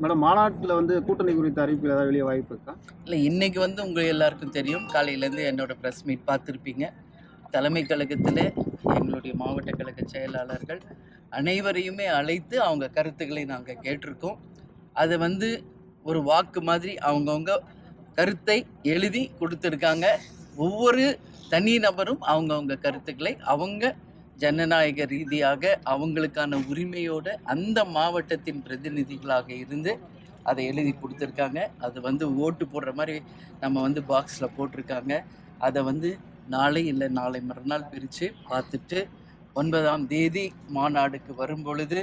Madam, மாநாட்டில் வந்து கூட்டணி குறித்த அறிவிப்பு ஏதாவது வெளியே வாய்ப்பு இருக்கா? இல்லை, இன்னைக்கு வந்து உங்கள் எல்லாருக்கும் தெரியும், காலையிலேருந்து என்னோட ப்ரெஸ் மீட் பார்த்துருப்பீங்க. தலைமை கழகத்தில் எங்களுடைய மாவட்ட கழக செயலாளர்கள் அனைவரையுமே அழைத்து அவங்க கருத்துக்களை நாங்கள் கேட்டிருக்கோம். அதை வந்து ஒரு வாக்கு மாதிரி அவங்கவுங்க கருத்தை எழுதி கொடுத்துருக்காங்க. ஒவ்வொரு தனி நபரும் அவங்கவுங்க கருத்துக்களை அவங்க ஜனநாயக ரீதியாக அவங்களுக்கான உரிமையோடு அந்த மாவட்டத்தின் பிரதிநிதிகளாக இருந்து அதை எழுதி கொடுத்துருக்காங்க. அது வந்து ஓட்டு போடுற மாதிரி நம்ம வந்து பாக்ஸில் போட்டிருக்காங்க. அதை வந்து நாளை இல்லை நாளை மறுநாள் பிரித்து பார்த்துட்டு 9ஆம் தேதி மாநாடுக்கு வரும் பொழுது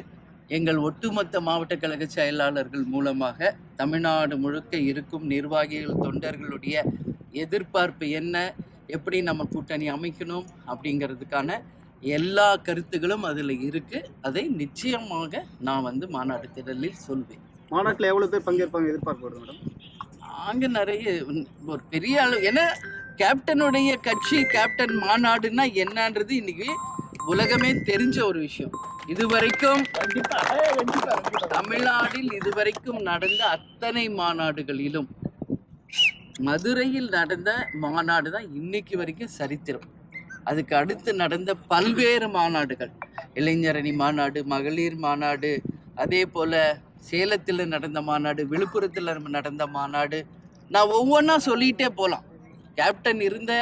எங்கள் ஒட்டுமொத்த மாவட்ட கழக செயலாளர்கள் மூலமாக தமிழ்நாடு முழுக்க இருக்கும் நிர்வாகிகள் தொண்டர்களுடைய எதிர்பார்ப்பு என்ன, எப்படி நம்ம கூட்டணி அமைக்கணும் அப்படிங்கிறதுக்கான எல்லா கருத்துகளும் அதில் இருக்குது. அதை நிச்சயமாக நான் வந்து மாநாடு திடலில் சொல்வேன். மாநாட்டில் எவ்வளோ பேர் பங்கேற்பாங்க எதிர்பார்க்கப்படுது மேடம்? அங்கே நிறைய ஒரு பெரிய அளவு, ஏன்னா கேப்டனுடைய கட்சி கேப்டன் மாநாடுன்னா என்னன்றது இன்னைக்கு உலகமே தெரிஞ்ச ஒரு விஷயம். இதுவரைக்கும் தமிழ்நாட்டில் இதுவரைக்கும் நடந்த அத்தனை மாநாடுகளிலும் மதுரையில் நடந்த மாநாடு தான் இன்னைக்கு வரைக்கும் சரித்திரம். அதுக்கு அடுத்து நடந்த பல்வேறு மாநாடுகள், இளைஞரணி மாநாடு, மகளிர் மாநாடு, அதே போல் சேலத்தில் நடந்த மாநாடு, விழுப்புரத்தில் நடந்த மாநாடு, நான் ஒவ்வொன்றா சொல்லிகிட்டே போகலாம். கேப்டன் இருந்த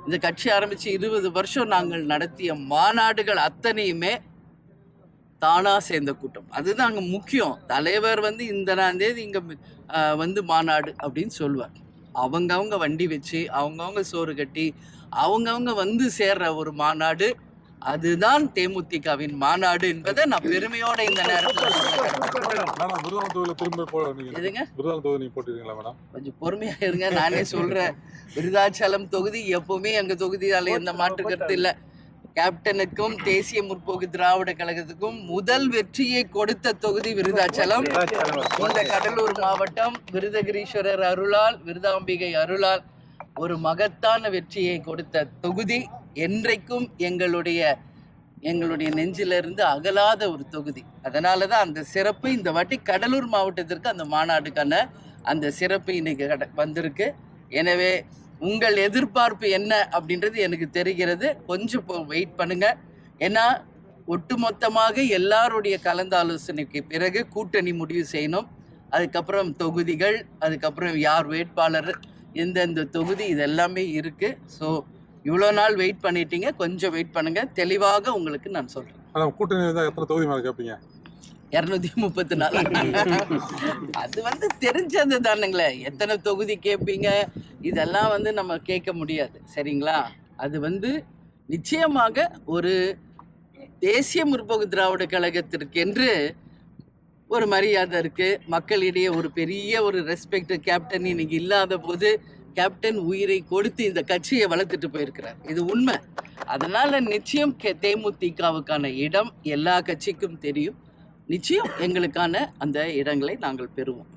இந்த கட்சி ஆரம்பித்து 20 வருஷம் நாங்கள் நடத்திய மாநாடுகள் அத்தனையுமே தானாக சேர்ந்த கூட்டம். அதுதான் அங்கே முக்கியம். தலைவர் வந்து இந்த தேதி இங்கே வந்து மாநாடு அப்படின்னு சொல்லுவார். அவங்கவுங்க வண்டி வச்சு அவங்கவுங்க சோறு கட்டி அவங்கவுங்க வந்து சேர்ற ஒரு மாநாடு, அதுதான் தேமுதிகவின் மாநாடு என்பதை நான் பெருமையோட இந்த நேரத்தில் கொஞ்சம் பொறுமையா இருங்க, நானே சொல்றேன். விருதாச்சலம் தொகுதி எப்பவுமே எங்க தொகுதியால எந்த மாற்று கருத்து இல்லை. கேப்டனுக்கும் தேசிய முற்போக்கு திராவிட கழகத்துக்கும் முதல் வெற்றியை கொடுத்த தொகுதி விருதாச்சலம். இந்த கடலூர் மாவட்டம் விருதகிரீஸ்வரர் அருளால், விருதாம்பிகை அருளால் ஒரு மகத்தான வெற்றியை கொடுத்த தொகுதி. என்றைக்கும் எங்களுடைய நெஞ்சிலிருந்து அகலாத ஒரு தொகுதி. அதனால தான் அந்த சிறப்பு இந்த வாட்டி கடலூர் மாவட்டத்திற்கு அந்த மாநாடுக்கான அந்த சிறப்பு இன்னைக்கு வந்திருக்கு. எனவே உங்கள் எதிர்பார்ப்பு என்ன அப்படின்றது எனக்கு தெரிகிறது. கொஞ்சம் வெயிட் பண்ணுங்க. ஏன்னா ஒட்டுமொத்தமாக எல்லாருடைய கலந்தாலோசனைக்கு பிறகு கூட்டணி முடிவு செய்யணும். அதுக்கப்புறம் தொகுதிகள், அதுக்கப்புறம் யார் வேட்பாளர், எந்தெந்த தொகுதி, இதெல்லாமே இருக்குது. ஸோ இவ்வளோ நாள் வெயிட் பண்ணிட்டீங்க, கொஞ்சம் வெயிட் பண்ணுங்க, தெளிவாக உங்களுக்கு நான் சொல்கிறேன். கூட்டணி எத்தனை தொகுதி மேலே கேட்பீங்க? 234. அது வந்து தெரிஞ்சது தானுங்களே. எத்தனை தொகுதி கேட்பீங்க இதெல்லாம் வந்து நம்ம கேட்க முடியாது, சரிங்களா? அது வந்து நிச்சயமாக ஒரு தேசிய முற்போக்கு திராவிட கழகத்திற்கென்று ஒரு மரியாதை இருக்குது. மக்களிடையே ஒரு பெரிய ஒரு ரெஸ்பெக்ட். கேப்டன் இன்னைக்கு இல்லாத போது கேப்டன் உயிரை கொடுத்து இந்த கட்சியை வளர்த்துட்டு போயிருக்கிறார், இது உண்மை. அதனால் நிச்சயம் தேமுதிகவுக்கான இடம் எல்லா கட்சிக்கும் தெரியும். நிச்சயம் எங்களுக்கான அந்த இடங்களை நாங்கள் பெறுவோம்.